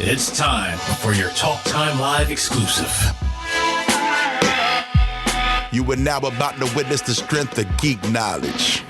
It's time for your Talk Time Live exclusive. You are now about to witness the strength of geek knowledge.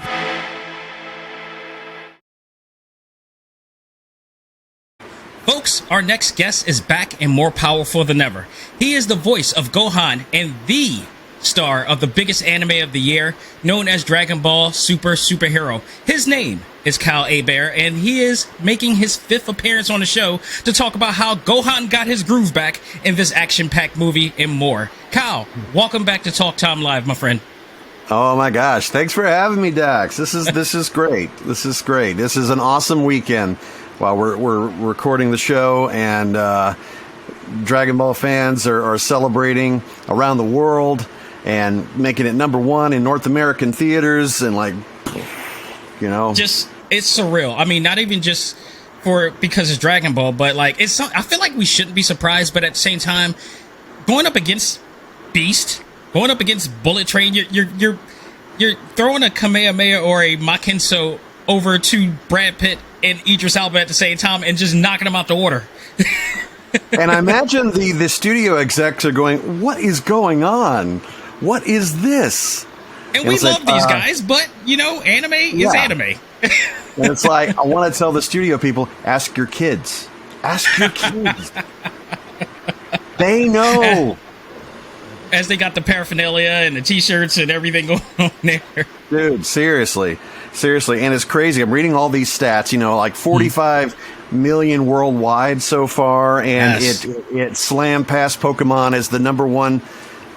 Folks, our next guest is back and more powerful than ever. He is the voice of Gohan and the star of the biggest anime of the year, known as Dragon Ball Superhero. His name is Kyle Hebert, and he is making his 5th appearance on the show to talk about how Gohan got his groove back in this action-packed movie and more. Kyle, welcome back to Talk Time Live, my friend. Oh my gosh, thanks for having me, Dax. This is great. This is great. This is an awesome weekend while we're recording the show, and Dragon Ball fans are celebrating around the world and making it #1 in North American theaters, and just, it's surreal. I mean, not even just because it's Dragon Ball, but I feel like we shouldn't be surprised, but at the same time, going up against Beast, going up against Bullet Train, you're throwing a Kamehameha or a Makenso over to Brad Pitt and Idris Elba at the same time and just knocking them out the water. And I imagine the studio execs are going, what is going on? What is this? And we love these guys, but, anime is anime. And it's like, I want to tell the studio people, ask your kids. Ask your kids. They know. As they got the paraphernalia and the T-shirts and everything going on there. Dude, seriously. And it's crazy. I'm reading all these stats, like 45 million worldwide so far, and it slammed past Pokemon as the #1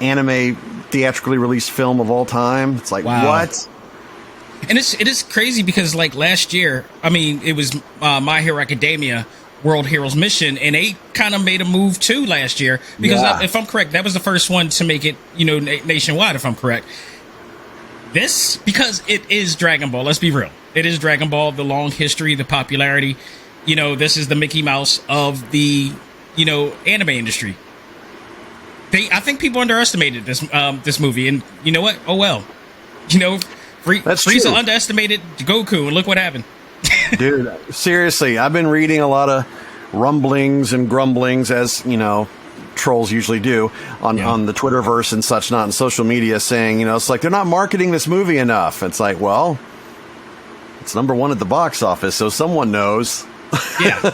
anime theatrically released film of all time. It's like, wow. What? And it is crazy because last year, it was My Hero Academia World Heroes Mission, and they kind of made a move too last year because if I'm correct, that was the first one to make it, nationwide, if I'm correct. This, because it is Dragon Ball, let's be real. It is Dragon Ball, the long history, the popularity. This is the Mickey Mouse of the, anime industry. I think people underestimated this movie, and you know what? Oh well. Frieza underestimated Goku, and look what happened. Dude, seriously, I've been reading a lot of rumblings and grumblings, as trolls usually do on the Twitterverse and such, not in social media, saying, it's like they're not marketing this movie enough. It's like, well, it's #1 at the box office, so someone knows. Yeah.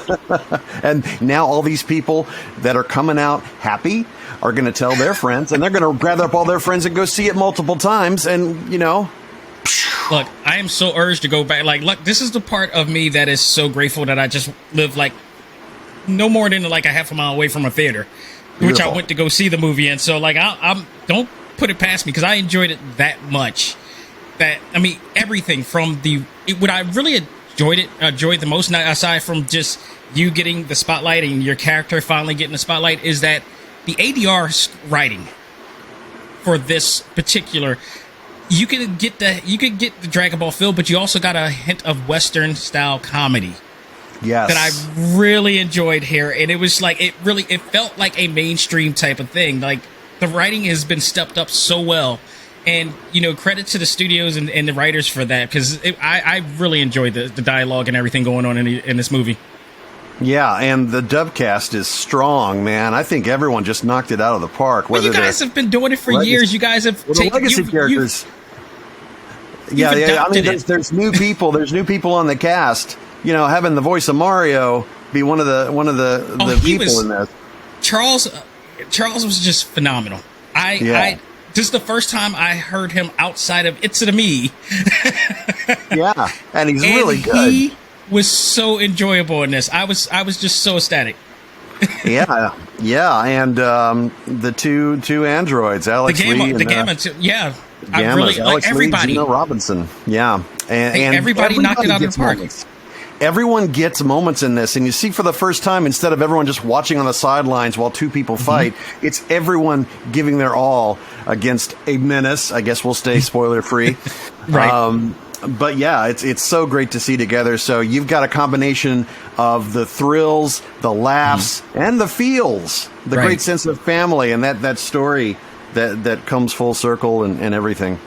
And now all these people that are coming out happy are going to tell their friends, and they're going to gather up all their friends and go see it multiple times, and Look, I am so urged to go back. Look, this is the part of me that is so grateful that I just live no more than a half a mile away from a theater. Beautiful. Which I went to go see the movie in. So, I'm don't put it past me because I enjoyed it that much. Everything from what I really enjoyed the most, aside from just you getting the spotlight and your character finally getting the spotlight, is that the ADR writing for this particular, you could get the Dragon Ball feel, but you also got a hint of Western style comedy. Yes. That I really enjoyed here, and it was it felt like a mainstream type of thing. The writing has been stepped up so well, and credit to the studios and the writers for that, because I really enjoyed the dialogue and everything going on in this movie. Yeah, and the dub cast is strong, man. I think everyone just knocked it out of the park. Well, you guys have been doing it for years. You guys have taken legacy characters. There's new people. There's new people on the cast. Having the voice of Mario be one of the people in this. Charles was just phenomenal. This is the first time I heard him outside of It's a Me. Yeah, and he's really good. He was so enjoyable in this. I was just so ecstatic. Yeah, and the two androids, Alex Lee and Gamma too. Yeah, Gamma, I really Alex everybody. Lee, Gina Robinson. Yeah, and everybody knocked it out of the park. Everyone gets moments in this, and you see for the first time, instead of everyone just watching on the sidelines while two people fight, it's everyone giving their all against a menace. I guess we'll stay spoiler free. Right. But yeah, it's so great to see together. So you've got a combination of the thrills, the laughs, and the feels, the great sense of family, and that story that comes full circle and everything.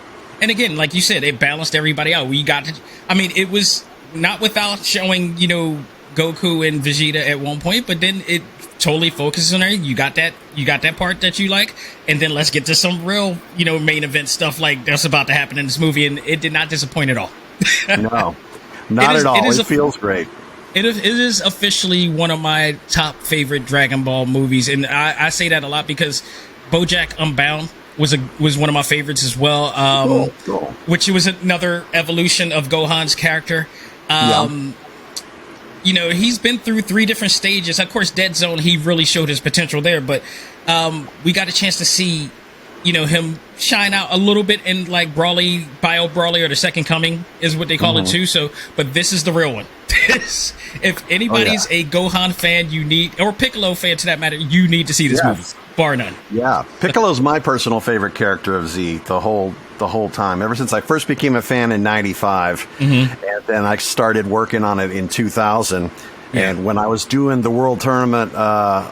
And again, like you said, it balanced everybody out. We got to, it was not without showing, Goku and Vegeta at one point, but then it totally focuses on her. You got that part that you like, and then let's get to some real, main event stuff like that's about to happen in this movie, and it did not disappoint at all. No, not at all. It feels great. It is officially one of my top favorite Dragon Ball movies, and I say that a lot because BoJack Unbound was one of my favorites as well. Cool. Which was another evolution of Gohan's character. He's been through 3 different stages. Of course, Dead Zone, he really showed his potential there, but we got a chance to see, him shine out a little bit in like Bio Brawly, or the Second Coming is what they call it too. So, but this is the real one. If anybody's a Gohan fan, or Piccolo fan to that matter, you need to see this movie, bar none. Yeah, Piccolo's my personal favorite character of Z the whole time, ever since I first became a fan in '95, and then I started working on it in 2000. And when I was doing the World Tournament as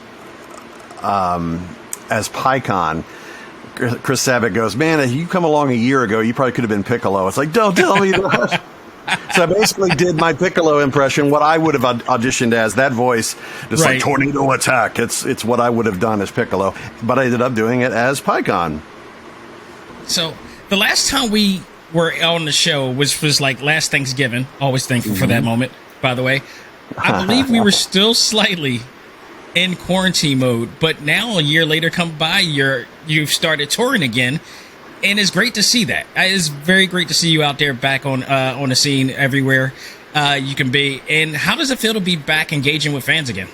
PyCon, Chris Sabat goes, "Man, if you come along a year ago, you probably could have been Piccolo." It's like, don't tell me that. So I basically did my Piccolo impression, what I would have auditioned as, that voice, just like tornado attack. It's what I would have done as Piccolo, but I ended up doing it as PyCon. So the last time we were on the show was like last Thanksgiving. Always thankful for that moment, by the way. I believe we were still slightly in quarantine mode, but now a year later come by, you've started touring again, and it's great to see that. It's very great to see you out there back on the scene everywhere you can be. And how does it feel to be back engaging with fans again?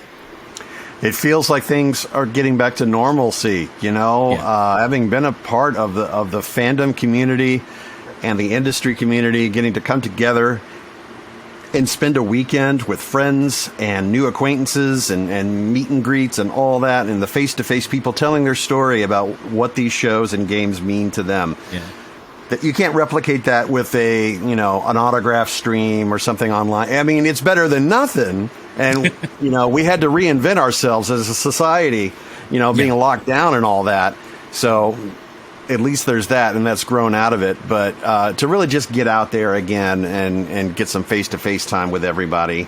It feels like things are getting back to normalcy, having been a part of the fandom community and the industry community, getting to come together and spend a weekend with friends and new acquaintances and meet and greets and all that, and the face-to-face people telling their story about what these shows and games mean to them. Yeah. That you can't replicate that with an autograph stream or something online. I mean, it's better than nothing. And, we had to reinvent ourselves as a society, being locked down and all that. So at least there's that, and that's grown out of it. But to really just get out there again and get some face-to-face time with everybody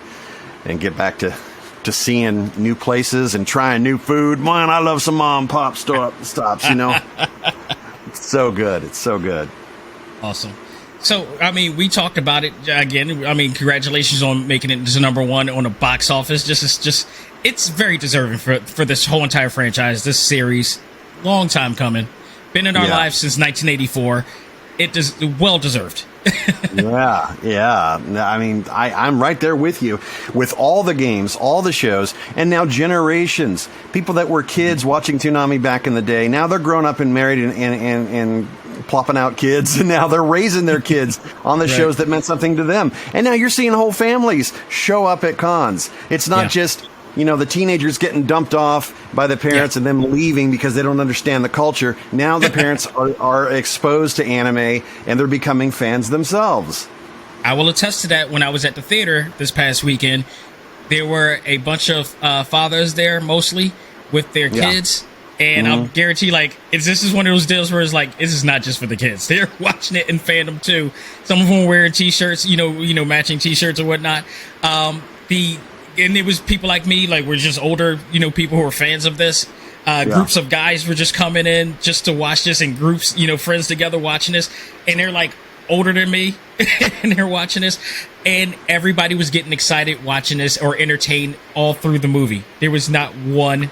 and get back to seeing new places and trying new food. Man, I love some mom and pop stops, It's so good. It's so good. Awesome. So, I mean, we talked about it again. I mean, congratulations on making it to #1 on the box office. It's very deserving for this whole entire franchise, this series. Long time coming. Been in our lives since 1984. It is well deserved. Yeah. I mean, I'm right there with you. With all the games, all the shows, and now generations. People that were kids watching Toonami back in the day, now they're grown up and married and plopping out kids, and now they're raising their kids on the shows that meant something to them. And now you're seeing whole families show up at cons. It's not just the teenagers getting dumped off by the parents and them leaving because they don't understand the culture. Now the parents are exposed to anime, and they're becoming fans themselves. I will attest to that. When I was at the theater this past weekend, there were a bunch of fathers there, mostly, with their kids. And I'll guarantee, this is one of those deals where it's like, this is not just for the kids. They're watching it in fandom, too. Some of them wearing T-shirts, matching T-shirts or whatnot. And it was people like me, we're just older, people who are fans of this. Groups of guys were just coming in just to watch this, and groups, friends together watching this. And they're older than me, and they're watching this. And everybody was getting excited watching this or entertained all through the movie. There was not one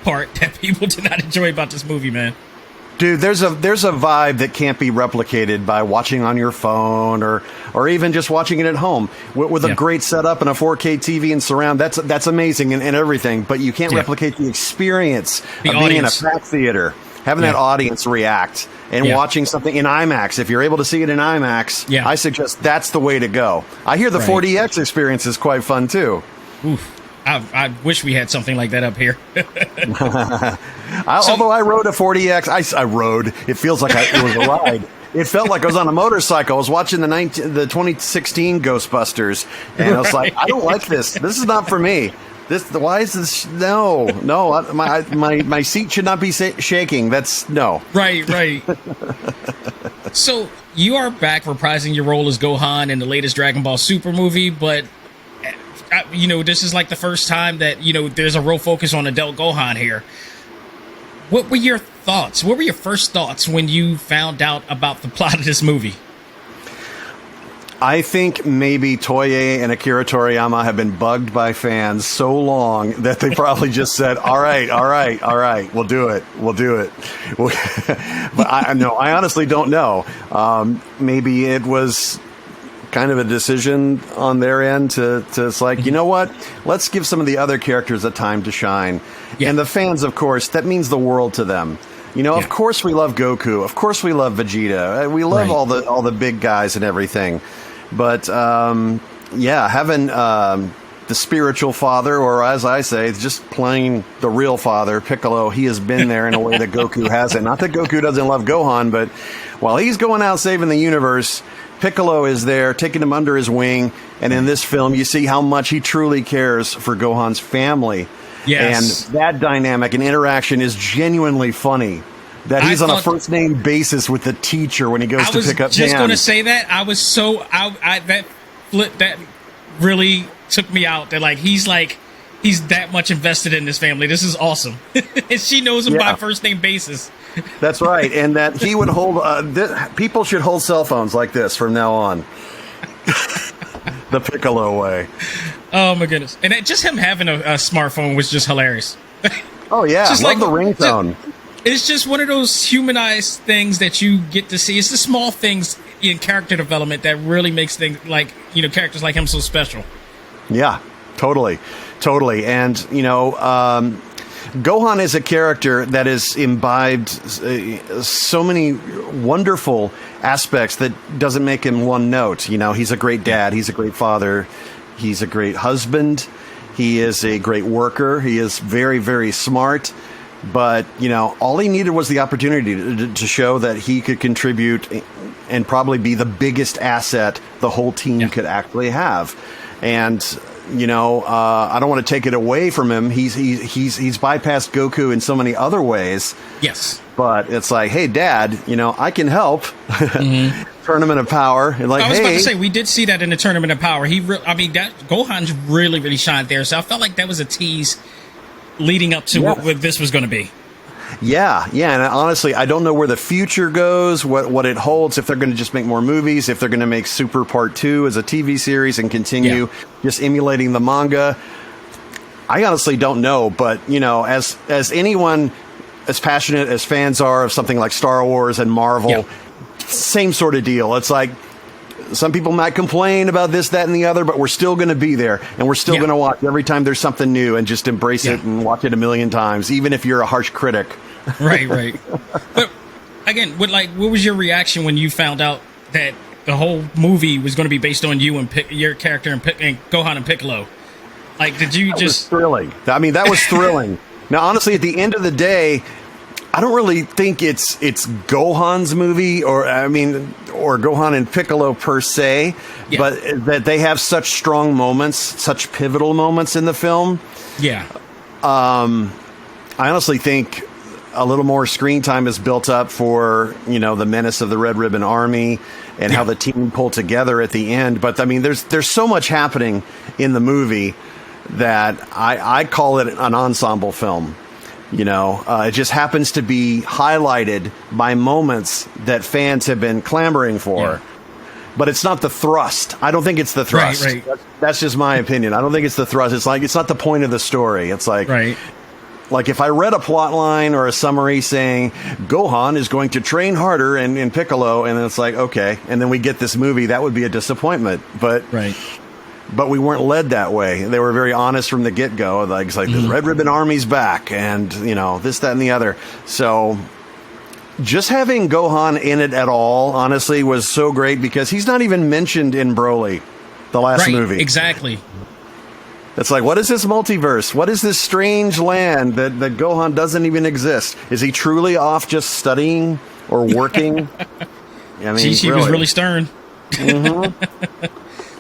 part that people did not enjoy about this movie, man. Dude, there's a vibe that can't be replicated by watching on your phone or even just watching it at home with a great setup and a 4K TV and surround. That's amazing and everything, but you can't replicate the experience of being in a packed theater, having that audience react and watching something in IMAX. If you're able to see it in IMAX, I suggest that's the way to go. I hear the 4DX experience is quite fun too. Oof. I wish we had something like that up here. Although I rode a 4DX, I rode. It feels like it was a ride. It felt like I was on a motorcycle. I was watching the 2016 Ghostbusters, and I was like, I don't like this. This is not for me. Why is this? No. My seat should not be shaking. That's no. Right. So you are back reprising your role as Gohan in the latest Dragon Ball Super movie, but this is like the first time that, there's a real focus on adult Gohan here. What were your thoughts? What were your first thoughts when you found out about the plot of this movie? I think maybe Toei and Akira Toriyama have been bugged by fans so long that they probably just said, all right, we'll do it. But I honestly don't know. Maybe it was kind of a decision on their end to it's like, you know what? Let's give some of the other characters a time to shine. Yeah. And the fans, of course, that means the world to them. Of course we love Goku. Of course we love Vegeta. We love all the big guys and everything. But, having the spiritual father, or as I say, just plain the real father, Piccolo, he has been there in a way that Goku hasn't. Not that Goku doesn't love Gohan, but while he's going out saving the universe, Piccolo is there, taking him under his wing. And in this film, you see how much he truly cares for Gohan's family. Yes. And that dynamic and interaction is genuinely funny. That he's on a first name basis with the teacher when he goes to pick up Dan. I was just going to say that. I was so that really took me out. That he's that much invested in this family. This is awesome, and she knows him by first name basis. That's right, and that he would hold. People should hold cell phones like this from now on. The Piccolo way. Oh my goodness! And just him having a smartphone was just hilarious. Oh yeah, just love the ringtone. It's just one of those humanized things that you get to see. It's the small things in character development that really makes things characters like him so special. Yeah, totally. And, Gohan is a character that has imbibed so many wonderful aspects that doesn't make him one note. He's a great dad. He's a great father. He's a great husband. He is a great worker. He is very, very smart. But, all he needed was the opportunity to show that he could contribute and probably be the biggest asset the whole team could actually have. And, I don't want to take it away from him. He's bypassed Goku in so many other ways. Yes. But it's like, hey, Dad, I can help. Mm-hmm. Tournament of Power. And I was about to say, we did see that in the Tournament of Power. Gohan's really, really shined there. So I felt like that was a tease leading up to what this was going to be. Yeah, and honestly, I don't know where the future goes, what it holds, if they're going to just make more movies, if they're going to make Super Part 2 as a TV series and continue just emulating the manga. I honestly don't know, but, as anyone as passionate as fans are of something like Star Wars and Marvel, same sort of deal. It's like, some people might complain about this, that, and the other, but we're still going to be there, and we're still going to watch every time there's something new and just embrace it and watch it a million times, even if you're a harsh critic. Right. But again, what was your reaction when you found out that the whole movie was going to be based on you and your character and Gohan and Piccolo? Did you just... That was thrilling. I mean, that was thrilling. Now, honestly, at the end of the day, I don't really think it's Gohan's movie or Gohan and Piccolo per se, but that they have such strong moments, such pivotal moments in the film. Yeah. I honestly think a little more screen time is built up for, the menace of the Red Ribbon Army and how the team pulled together at the end. But I mean, there's so much happening in the movie that I call it an ensemble film. It just happens to be highlighted by moments that fans have been clamoring for. Yeah. But it's not the thrust. I don't think it's the thrust. Right. That's just my opinion. I don't think it's the thrust. It's it's not the point of the story. It's like if I read a plot line or a summary saying Gohan is going to train harder in Piccolo, and it's like, okay, and then we get this movie, that would be a disappointment. But we weren't led that way. They were very honest from the get-go. The Red Ribbon Army's back, and this, that, and the other. So just having Gohan in it at all, honestly, was so great because he's not even mentioned in Broly, the last movie. Exactly. It's like, what is this multiverse? What is this strange land that Gohan doesn't even exist? Is he truly off just studying or working? I mean, he was really stern. Mm-hmm.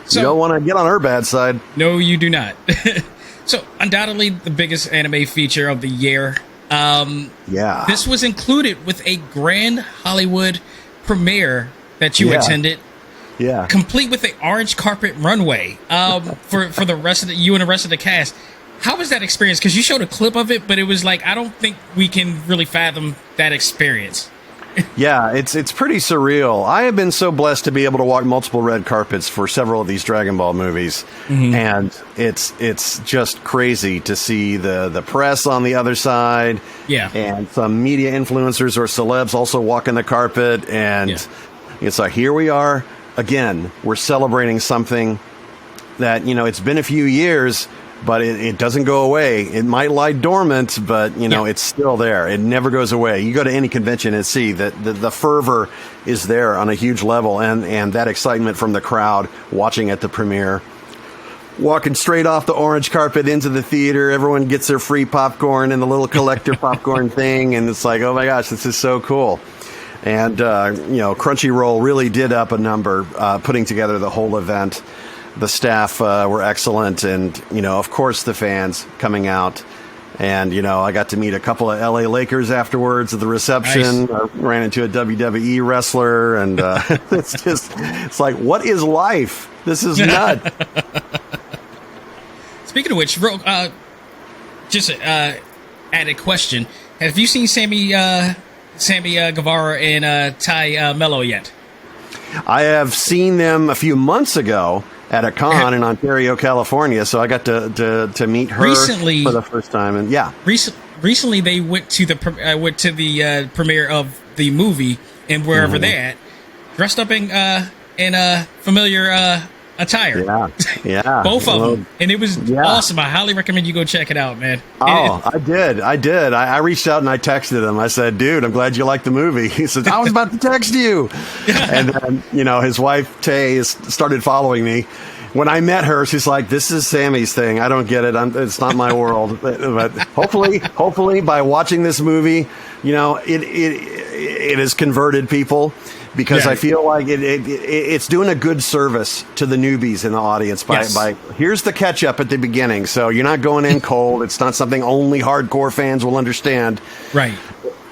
So, you don't want to get on her bad side. No, you do not. So, undoubtedly, the biggest anime feature of the year. This was included with a grand Hollywood premiere that you attended. Yeah. Complete with the orange carpet runway for the rest of you and the rest of the cast. How was that experience? Because you showed a clip of it, but it was like, I don't think we can really fathom that experience. Yeah, it's pretty surreal. I have been so blessed to be able to walk multiple red carpets for several of these Dragon Ball movies, and it's just crazy to see the press on the other side, and some media influencers or celebs also walking the carpet, and it's like, here we are again. We're celebrating something that, it's been a few years, but it doesn't go away. It might lie dormant, but, it's still there. It never goes away. You go to any convention and see that the fervor is there on a huge level, and that excitement from the crowd watching at the premiere. Walking straight off the orange carpet into the theater, everyone gets their free popcorn and the little collector popcorn thing, and it's like, oh my gosh, this is so cool. And, Crunchyroll really did up a number putting together the whole event. The staff were excellent, and, of course, the fans coming out. And, I got to meet a couple of LA Lakers afterwards at the reception. Nice. I ran into a WWE wrestler, and it's like, what is life? This is nuts. Speaking of which, just added question. Have you seen Sammy Guevara and Ty Mello yet? I have seen them a few months ago at a con in Ontario, California, so I got to meet her recently, for the first time, and recently they went to the premiere of the movie, and wherever they're at, dressed up in familiar attire. Yeah, both of them, and it was awesome. I highly recommend you go check it out, man. I did. I reached out and I texted him. I said, "Dude, I'm glad you liked the movie." He says, "I was about to text you," and then his wife Tay started following me. When I met her, she's like, "This is Sammy's thing. I don't get it. It's not my world." But hopefully, by watching this movie, it has converted people. Because I feel like it's doing a good service to the newbies in the audience by here's the catch up at the beginning, so you're not going in cold. It's not something only hardcore fans will understand. Right.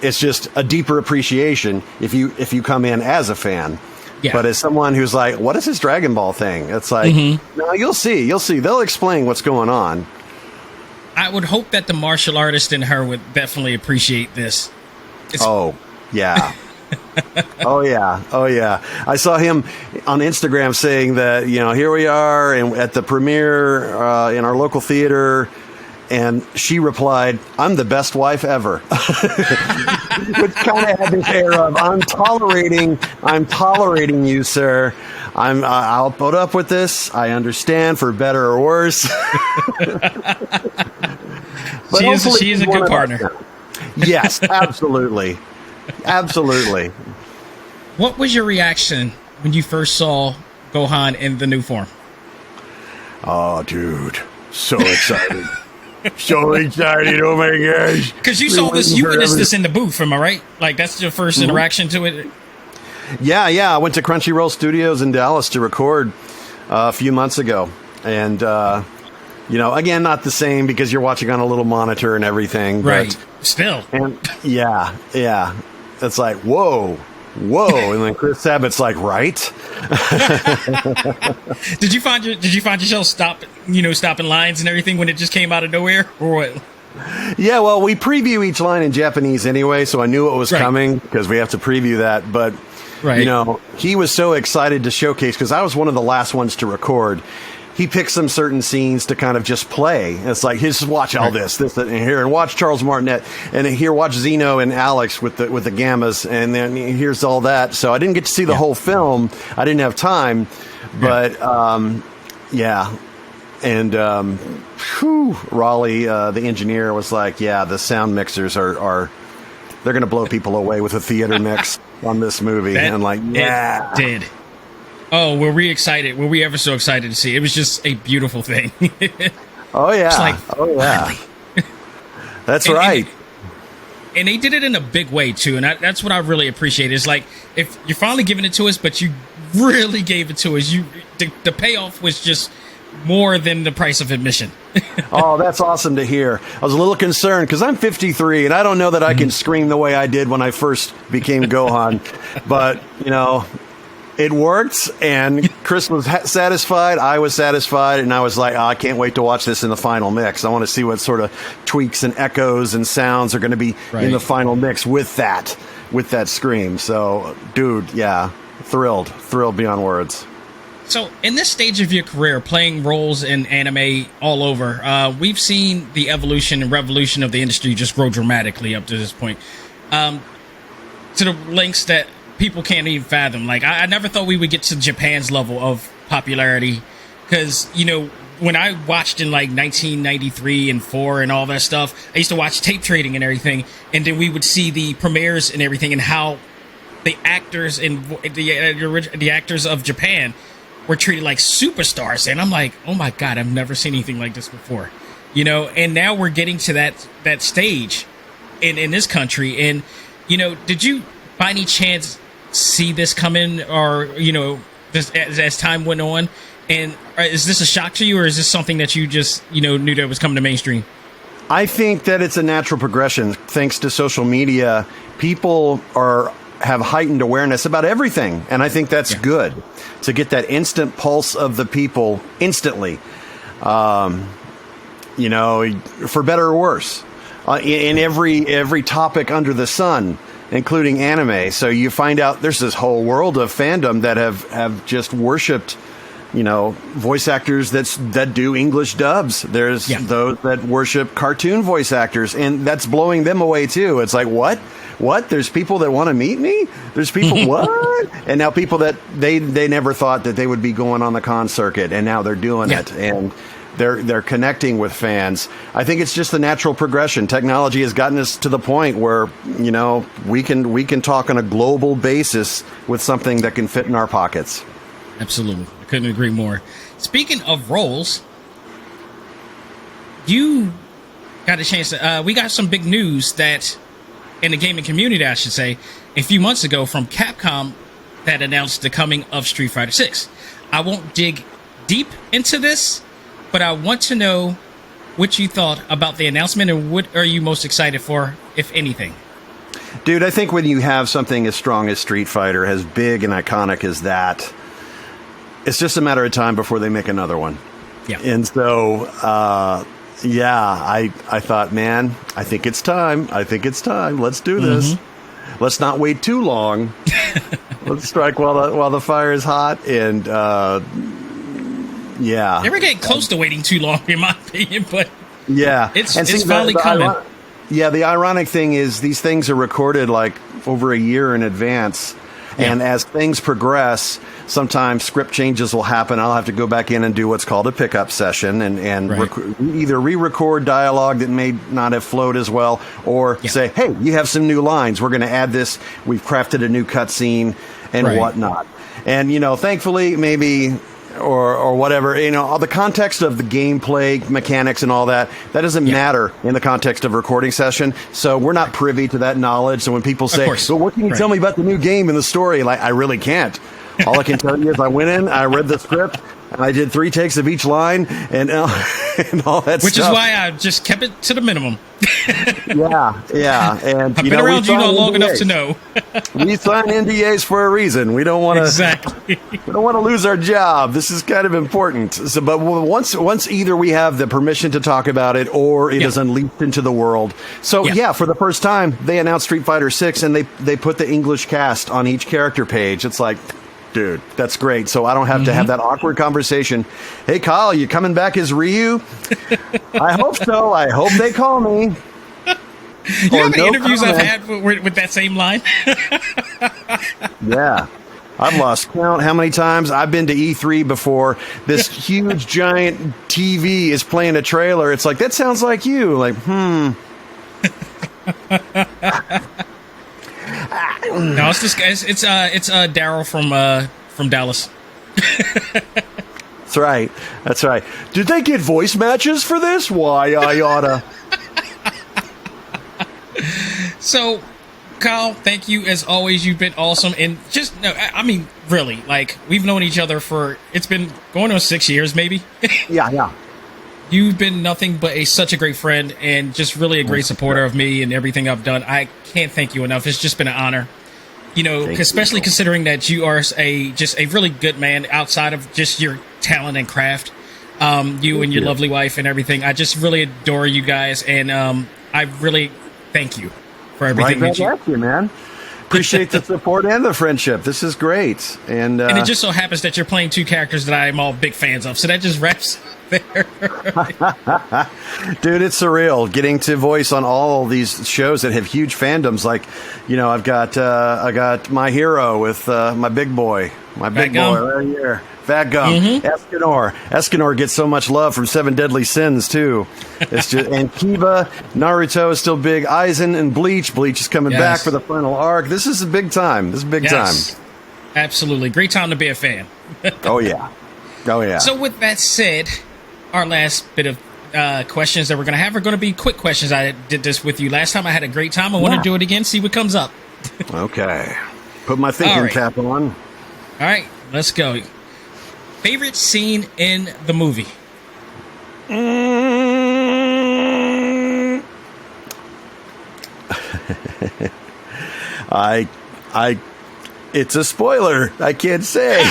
It's just a deeper appreciation if you come in as a fan. Yeah. But as someone who's like, what is this Dragon Ball thing? It's like, no, you'll see. They'll explain what's going on. I would hope that the martial artist in her would definitely appreciate this. Oh yeah. Oh yeah. I saw him on Instagram saying that, here we are at the premiere in our local theater, and she replied, "I'm the best wife ever," which kind of had this air of, I'm tolerating you, sir. I'll put up with this. I understand, for better or worse. She is a good partner. Yes, absolutely. Absolutely. What was your reaction when you first saw Gohan in the new form? Oh, dude. So excited. So excited. Oh, my gosh. Because you saw this, you witnessed this in the booth, am I right? Like, that's your first interaction to it? Yeah. I went to Crunchyroll Studios in Dallas to record a few months ago. And, again, not the same because you're watching on a little monitor and everything. Right. Still. And yeah. It's like, whoa. And then Chris Sabat's like, right? Did you find yourself stopping lines and everything when it just came out of nowhere, or what? Yeah, well, we preview each line in Japanese anyway, so I knew it was coming because we have to preview that. But he was so excited to showcase, because I was one of the last ones to record. He picked some certain scenes to kind of just play. It's like, just watch all this, and here, and watch Charles Martinet, and here, watch Zeno and Alex with the Gammas, and then here's all that. So I didn't get to see the whole film. I didn't have time, but And Raleigh, the engineer, was like, "Yeah, the sound mixers are they're going to blow people away with a theater mix on this movie." And I'm like, yeah, it did. Oh, were we excited? Were we ever so excited to see? It was just a beautiful thing. Oh, yeah. Really? That's right. And they did it in a big way, too. And that's what I really appreciate. It's like, if you're finally giving it to us, but you really gave it to us. The payoff was just more than the price of admission. Oh, that's awesome to hear. I was a little concerned because I'm 53, and I don't know that I can scream the way I did when I first became Gohan. But, it worked, and Chris was satisfied. I was satisfied, and I was like, I can't wait to watch this in the final mix. I want to see what sort of tweaks and echoes and sounds are going to be in the final mix with that scream. So, dude, yeah, thrilled beyond words. So, in this stage of your career, playing roles in anime all over, we've seen the evolution and revolution of the industry just grow dramatically up to this point, to the lengths that people can't even fathom. Like, I never thought we would get to Japan's level of popularity, because, you know, when I watched in like 1993 and 4 and all that stuff, I used to watch tape trading and everything, and then we would see the premieres and everything, and how the actors and the actors of Japan were treated like superstars. And I'm like, oh my God, I've never seen anything like this before, you know. And now we're getting to that stage in this country. And, you know, did you by any chance see this coming, or, you know, just as time went on? And is this a shock to you, or is this something that you just, you know, knew that was coming to mainstream? I think that it's a natural progression. Thanks to social media, people have heightened awareness about everything, and I think that's good, to get that instant pulse of the people instantly, you know, for better or worse, in every topic under the sun, including anime. So you find out there's this whole world of fandom that have just worshipped, you know, voice actors that do English dubs. There's those that worship cartoon voice actors, and that's blowing them away too. It's like, what? There's people that want to meet me? There's people, what? And now people that they never thought that they would be going on the con circuit, and now they're doing it, and they're connecting with fans. I think it's just the natural progression. Technology has gotten us to the point where, you know, we can talk on a global basis with something that can fit in our pockets. Absolutely. I couldn't agree more. Speaking of roles, you got a chance to, we got some big news that, in the gaming community, I should say, a few months ago from Capcom, that announced the coming of Street Fighter 6. I won't dig deep into this, but I want to know what you thought about the announcement, and what are you most excited for, if anything? Dude, I think when you have something as strong as Street Fighter, as big and iconic as that, it's just a matter of time before they make another one. Yeah. And so, I thought, man, I think it's time. Let's do this. Let's not wait too long. Let's strike while the fire is hot. And they were getting close to waiting too long, in my opinion. But it's finally coming. The ironic thing is, these things are recorded like over a year in advance. And as things progress, sometimes script changes will happen. I'll have to go back in and do what's called a pickup session, and either re-record dialogue that may not have flowed as well, or say, hey, you have some new lines. We're going to add this. We've crafted a new cutscene and whatnot. And, you know, thankfully, maybe, or whatever, you know, the context of the gameplay mechanics and all that doesn't matter in the context of a recording session. So we're not privy to that knowledge. So when people say, well, what can you tell me about the new game and the story? Like, I really can't. All I can tell you is I went in, I read the script, and I did 3 takes of each line, and all that stuff. Which is why I just kept it to the minimum. Yeah. And I've been around you long enough to know. We sign NDAs for a reason. We don't want to we don't want to lose our job. This is kind of important. So, but once either we have the permission to talk about it, or it is unleashed into the world. So for the first time, they announced Street Fighter 6, and they put the English cast on each character page. It's like, dude, that's great. So I don't have to have that awkward conversation. Hey, Kyle, you coming back as Ryu? I hope so. I hope they call me. You know how many interviews I've had with that same line? Yeah. I've lost count how many times I've been to E3 before. This huge, giant TV is playing a trailer. It's like, that sounds like you. Like, No, it's this guy. It's Daryl from Dallas. That's right. Did they get voice matches for this? Why, I oughta. So, Kyle, thank you as always. You've been awesome, and I mean, really, like, we've known each other it's been going on 6 years, maybe. Yeah. You've been nothing but such a great friend, and just really a great supporter of me and everything I've done. I can't thank you enough. It's just been an honor. You know, Thank especially you. considering that you are just a really good man outside of just your talent and craft. You and your lovely wife and everything. I just really adore you guys, and I really thank you for everything Right that you. back at you, man. Appreciate the support and the friendship. This is great, and it just so happens that you're playing two characters that I'm all big fans of, so that just wraps there. dude, it's surreal getting to voice on all these shows that have huge fandoms. Like, you know, I got My Hero with my big boy right here. Fat Gum, Escanor. Escanor gets so much love from Seven Deadly Sins too. It's just and Kiba, Naruto is still big. Aizen and Bleach. Bleach is coming back for the final arc. This is a big time. This is big time. Absolutely, great time to be a fan. Oh yeah. So with that said, our last bit of questions that we're going to have are going to be quick questions. I did this with you last time. I had a great time. I want to do it again. See what comes up. Okay. Put my thinking cap on. All right, let's go. Favorite scene in the movie? It's a spoiler. I can't say.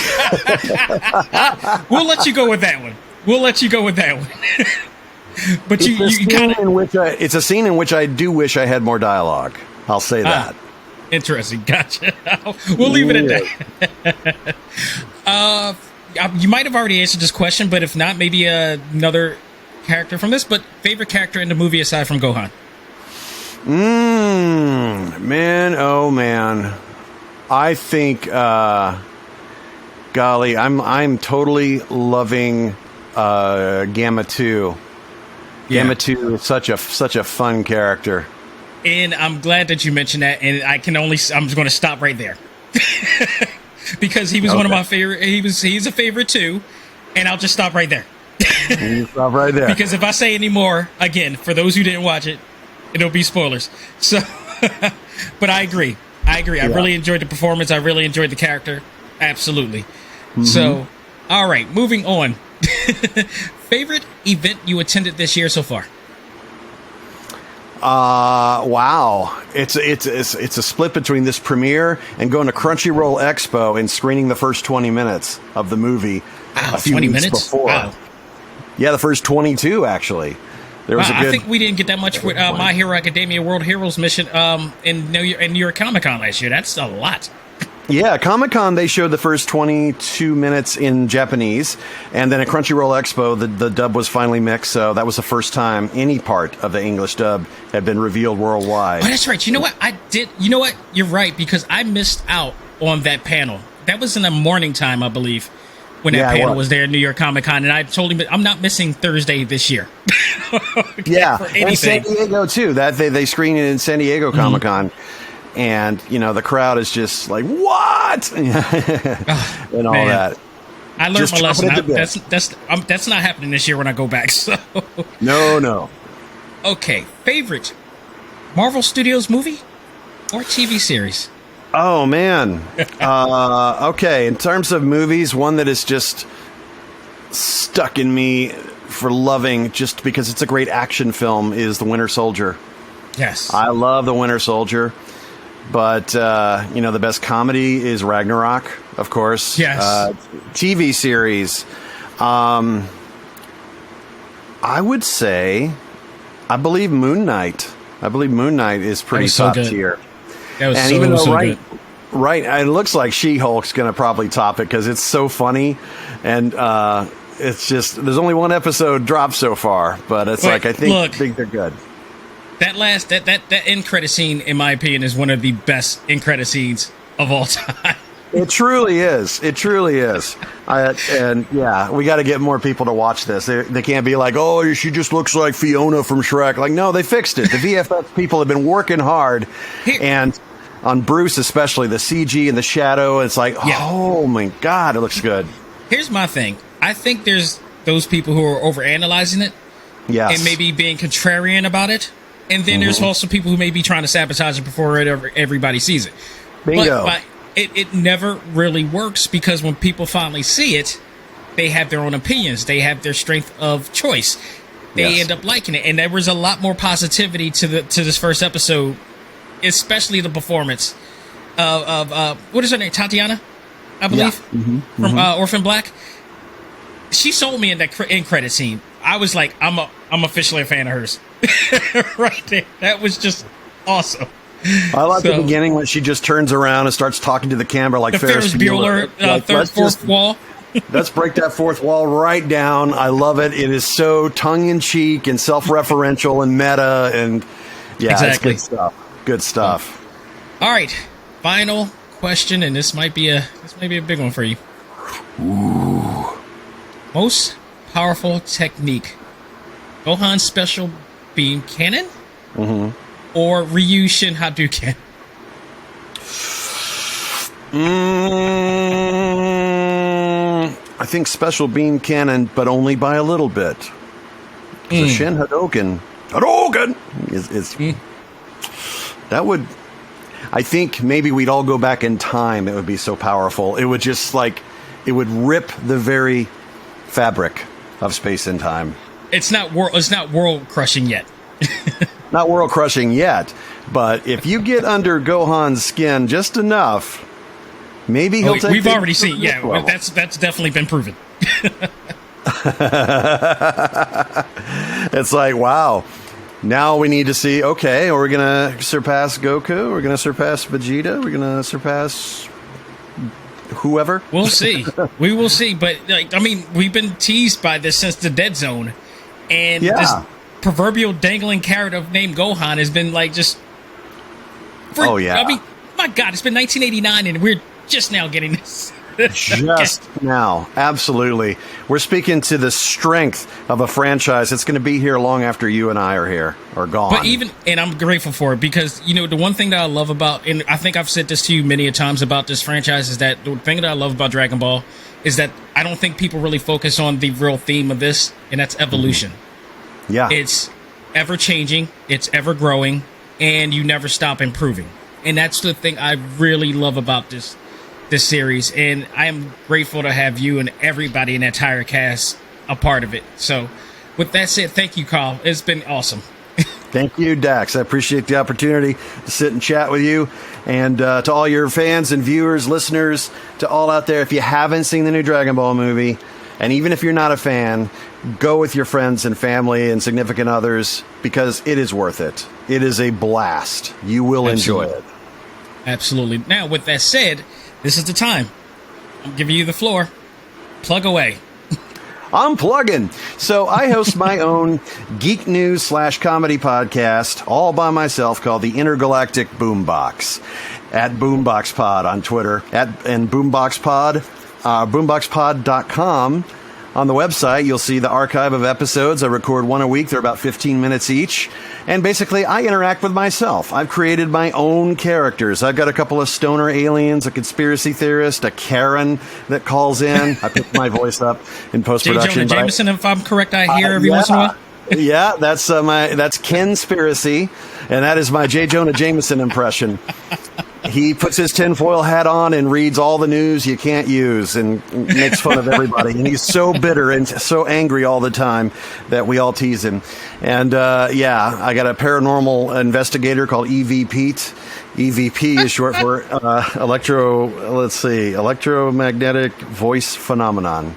We'll let you go with that one. But it's a scene in which I do wish I had more dialogue. I'll say that. Interesting. Gotcha. We'll leave it at that. You might have already answered this question, but if not, maybe another character from this. But favorite character in the movie aside from Gohan? Man, oh man. I think, golly, I'm totally loving Gamma 2. Gamma 2 is such a fun character. And I'm glad that you mentioned that. And I'm just going to stop right there. Because he was one of my favorite. He's a favorite too, and I'll just stop right there. You stop right there. Because if I say any more, again, for those who didn't watch it, it'll be spoilers. So, but I agree. I really enjoyed the performance. I really enjoyed the character. Absolutely. So, all right, moving on. Favorite event you attended this year so far? Wow. It's a split between this premiere and going to Crunchyroll Expo and screening the first 20 minutes of the movie a few 20 weeks minutes? before. Wow. Yeah, the first 22 actually. There was I think we didn't get that much with My Hero Academia World Heroes Mission in New York Comic Con last year. That's a lot. Yeah, Comic-Con, they showed the first 22 minutes in Japanese, and then at Crunchyroll Expo, the dub was finally mixed, so that was the first time any part of the English dub had been revealed worldwide. Oh, that's right. You know what? You know what? You're right, because I missed out on that panel. That was in the morning time, I believe, when that panel was there at New York Comic Con, and I told him I'm not missing Thursday this year. Yeah, and San Diego, too. They screened it in San Diego Comic Con. And, you know, the crowd is just like, what? And all that. I learned my lesson. That's not happening this year when I go back. So No. Okay. Favorite Marvel Studios movie or TV series? Oh, man. Okay. In terms of movies, one that is just stuck in me for loving just because it's a great action film is The Winter Soldier. Yes. I love The Winter Soldier. But, you know, the best comedy is Ragnarok, of course. Yes. TV series. I would say, I believe Moon Knight. Is pretty top tier. That was and even though, right, it looks like She-Hulk's going to probably top it because it's so funny. And it's just, there's only one episode dropped so far. But it's I think they're good. That end credit scene, in my opinion, is one of the best end credit scenes of all time. It truly is. And yeah, we got to get more people to watch this. They can't be like, oh, she just looks like Fiona from Shrek. Like, no, they fixed it. The VFX people have been working hard, and on Bruce especially, the CG and the shadow. It's like, oh my God, it looks good. Here's my thing. I think there's those people who are overanalyzing it, and maybe being contrarian about it. And then there's also people who may be trying to sabotage it before everybody sees it. Bingo. But it never really works because when people finally see it, they have their own opinions. They have their strength of choice. They end up liking it. And there was a lot more positivity to this first episode, especially the performance what is her name? Tatiana, I believe, from Orphan Black. She sold me in that end credit scene. I was like, I'm officially a fan of hers. Right there. That was just awesome. I like the beginning when she just turns around and starts talking to the camera like the Ferris Bueller, fourth wall. Let's break that fourth wall right down. I love it. It is so tongue-in-cheek and self-referential and meta, and exactly. It's good stuff. Good stuff. All right, final question, and this might be a big one for you. Ooh. Most powerful technique: Gohan's special beam cannon, or Ryu Shin Hadouken? I think special beam cannon, but only by a little bit. The Shin Hadouken is that would. I think maybe we'd all go back in time. It would be so powerful. It would just it would rip the very fabric of space and time. It's not world crushing yet. Not world crushing yet, but if you get under Gohan's skin just enough, maybe he'll take. We've already seen. Yeah, that's definitely been proven. It's like, wow. Now we need to see, okay, are we going to surpass Goku? We're going to surpass Vegeta? We're going to surpass whoever? We'll see. We will see. But, we've been teased by this since the Dead Zone. And this proverbial dangling carrot named Gohan has been, just... oh, yeah. My God, it's been 1989 and we're just now getting this. Just now. Absolutely. We're speaking to the strength of a franchise that's going to be here long after you and I are gone. But and I'm grateful for it because, the one thing that I love about, and I think I've said this to you many a times about this franchise, is that the thing that I love about Dragon Ball is that I don't think people really focus on the real theme of this, and that's evolution. Yeah. It's ever changing, it's ever growing, and you never stop improving. And that's the thing I really love about this series, and I am grateful to have you and everybody in the entire cast a part of it. So with that said, thank you, Kyle. It's been awesome. Thank you, Dax. I appreciate the opportunity to sit and chat with you, and to all your fans and viewers, listeners, to all out there, if you haven't seen the new Dragon Ball movie, and even if you're not a fan, go with your friends and family and significant others, because it is worth it. It is a blast. You will enjoy it. Absolutely. Now, with that said, this is the time. I'm giving you the floor. Plug away. I'm plugging. So I host my own geek news / comedy podcast all by myself called the Intergalactic Boombox at Boombox Pod on Twitter and Boombox Pod, boomboxpod.com. On the website, you'll see the archive of episodes. I record one a week. They're about 15 minutes each. And basically, I interact with myself. I've created my own characters. I've got a couple of stoner aliens, a conspiracy theorist, a Karen that calls in. I pick my voice up in post-production. J. Jonah Jameson, if I'm correct, I hear every once in a while. Yeah, that's Kenspiracy, and that is my J. Jonah Jameson impression. He puts his tinfoil hat on and reads all the news you can't use and makes fun of everybody. And he's so bitter and so angry all the time that we all tease him. And, I got a paranormal investigator called EV Pete. EVP is short for electromagnetic voice phenomenon.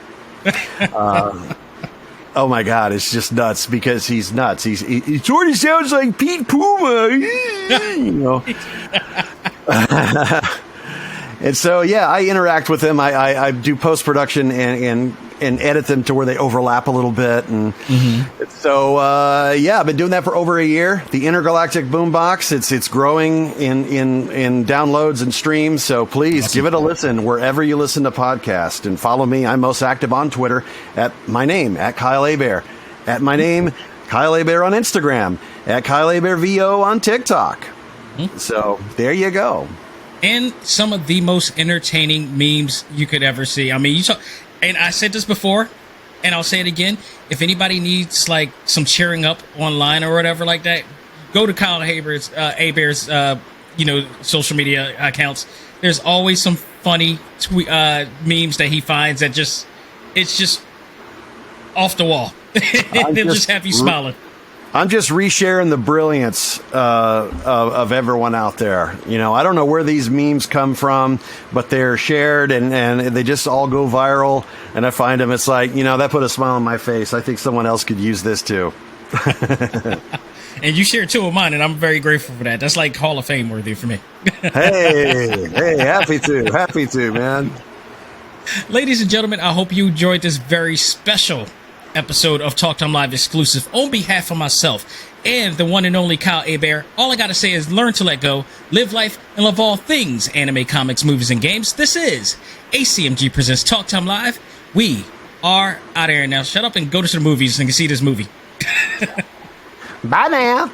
Oh my God, it's just nuts because he's nuts. He sort of sounds like Pete Puma, And so, I interact with them. I do post-production and edit them to where they overlap a little bit. And so, I've been doing that for over a year. The Intergalactic Boombox, it's growing in downloads and streams. So please give it a listen wherever you listen to podcasts, and follow me. I'm most active on Twitter at my name, at Kyle Hebert, at my name, Kyle Hebert on Instagram, at Kyle Hebert VO on TikTok. So there you go. And some of the most entertaining memes you could ever see. I mean, and I said this before, and I'll say it again. If anybody needs some cheering up online or whatever like that, go to Kyle Hebert's social media accounts. There's always some funny memes that he finds that it's just off the wall. They'll just have you smiling. I'm just resharing the brilliance of everyone out there. You know, I don't know where these memes come from, but they're shared and they just all go viral. And I find them, it's like, you know, that put a smile on my face. I think someone else could use this too. And you share 2 of mine, and I'm very grateful for that. That's like Hall of Fame worthy for me. hey, happy to, man. Ladies and gentlemen, I hope you enjoyed this very special episode of Talk Time Live exclusive. On behalf of myself and the one and only Kyle Hebert, all I gotta say is learn to let go, live life, and love all things anime, comics, movies, and games. This is ACMG Presents Talk Time Live. We are out of here now. Shut up and go to the movies and see this movie. Bye now.